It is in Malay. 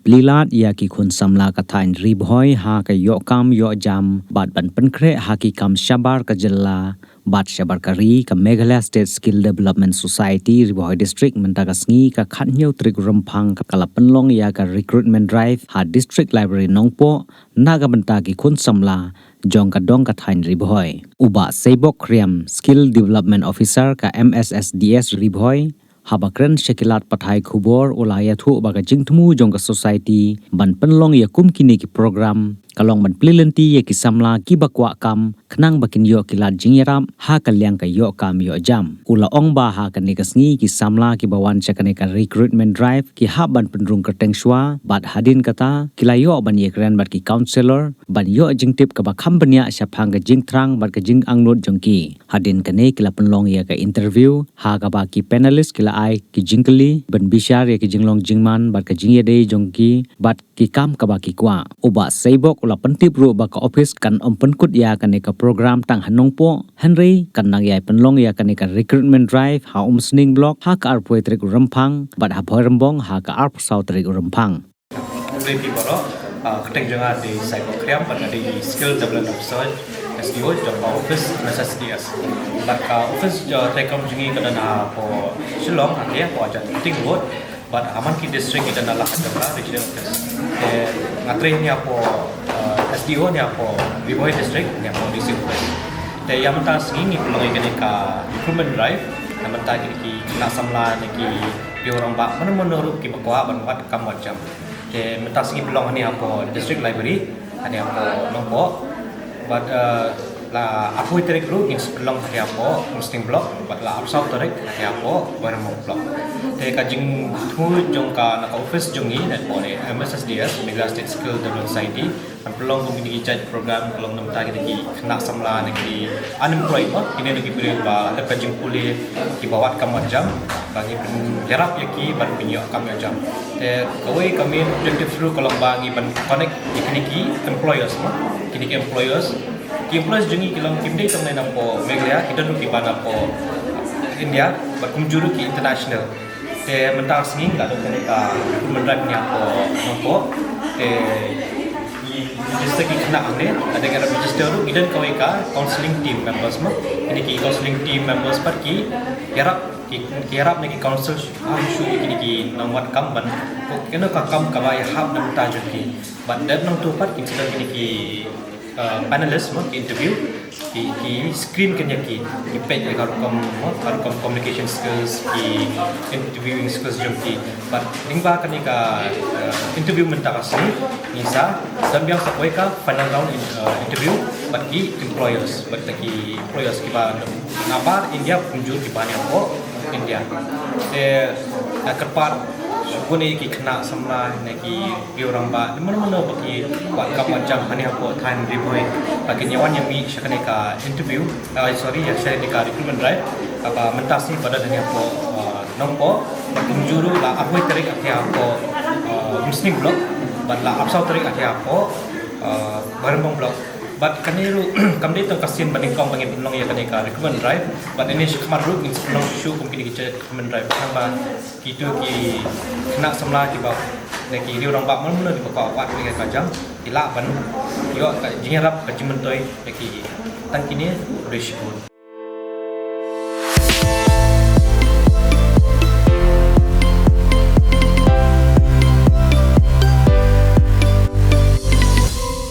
plilat ya ki khun samla ka thain ribhoi ha ka yo kam yo jam bat ban penkre ha ki kam shabar ka jella bat shabar kari ka Meghalaya State Skill Development Society ribhoi district menta ka sngi ka khatnyau trik ramphang ka kala penlong ya ka recruitment drive ha district library nongpo naga benta ki khun samla jong ka dong ka thain ribhoi uba seibok kriam skill development officer ka MSSDS ribhoi habakren shekilat pathai khubor ulaya thu baga jingthmu jong ka society ban penlong ya kum kini ki program kalong ban plilenti ya ki samla ki bakwa kam khnang bakin yo kilat jingyaram ha kalyang ka yo kam yo jam ula ong ba ha kan nikasngi ki samla ki bawan chakane ka recruitment drive ki ha ban penrung ka tengshwa bat hadin kata kilayo ban yekran bat ki counselor ban yo jingtip ka ba khambania shaphang ka jingthrang bat ka jing angnot jongki hadin kane kila penlong ya ka interview ha ka ba ki panelist kila ai ki jingkli ban bishar ya ki jinglong jingman bat ka jingyade jongki bat ki kam ka ba ki kwa uba seibok ula pentip ru ba ka office kan ompenkut ya kan ka program tang hanong po Henry kan nang ya penlong ya kan ka recruitment drive ha sning block ha ka arpoi trik ramphang bat ha phoi rambong ha ka arp sau trik ramphang Mulai boro keteng jangan di cyber kriam pada di skill development officer SDO job office necessities baka office jo tekom jingi kada na po Shillong akhir po aja ting road but aman ki district kita nalah jangka regional office ngatre ni apo SDO ni apo Viboy district ni apo district office te yang menta singi pelongai kene ka recruitment drive yang menta ki nak samla ni ki orang bak mana rup ki bakwa ban wat kam macam ke menta singi pelong ni apo district library ani apo nompo but la apo iterik ru ing pelong ni apo hosting block but la absau tarik ni apo barang block te ka jing thu jong ka na office jong ni net pone MSSDS Meghalaya State Skill Development Society an pelong bumi di charge program pelong nam ta ki kena samla ni unemployed kini lagi beri ba lepas jing pulih ki bawat kam jam bagi jarap ya ki ban pinyo kam jam te kawai kami objective through kalau bagi ban connect kini ki employers kini ki employers jungi kilang kimdei tong nai nampo Meghalaya kita nu ki bana po India berkumjuru ki international te mentar singing la do ka mendak ni apo nampo te register ki kena ane ada kena register ru gidan kawai ka counseling team members ini ki counseling team members par ki yarap ni ki counsel issue ki ki namwat kam ban ko kena ka kam ka ba ya hab nam ta ki ban dat nang tu par ki sedang ki panelist interview ki screen kenya ki page agar kom communication skills ki interviewing skills jom ki but dingba kani ka interview menta kasni nisa sambiang sakwai ka final round interview but ki employers ki ba nabar India punjur ki banyak ko India kerpat Kuni ki kena samla neki orang ba mana bagi buat kap macam hani apa time riboi bagi nyawan yang mi syakane ka interview ya saya di ka recruitment drive apa mentasi pada hani apa nompo penjuru la apa tarik apa muslim blog badla absau tarik apa barang blog but kaniru kamde to kasin baningkong bangin penong ya kanika recruitment drive but ini kamaru ni penong show mungkin kita recruitment drive namba gitu ki kena samla ki ba neki dia orang bak mana di bakau wat ni kajang ila ban yo ka jingarap ka jimentoi neki tan kini resipun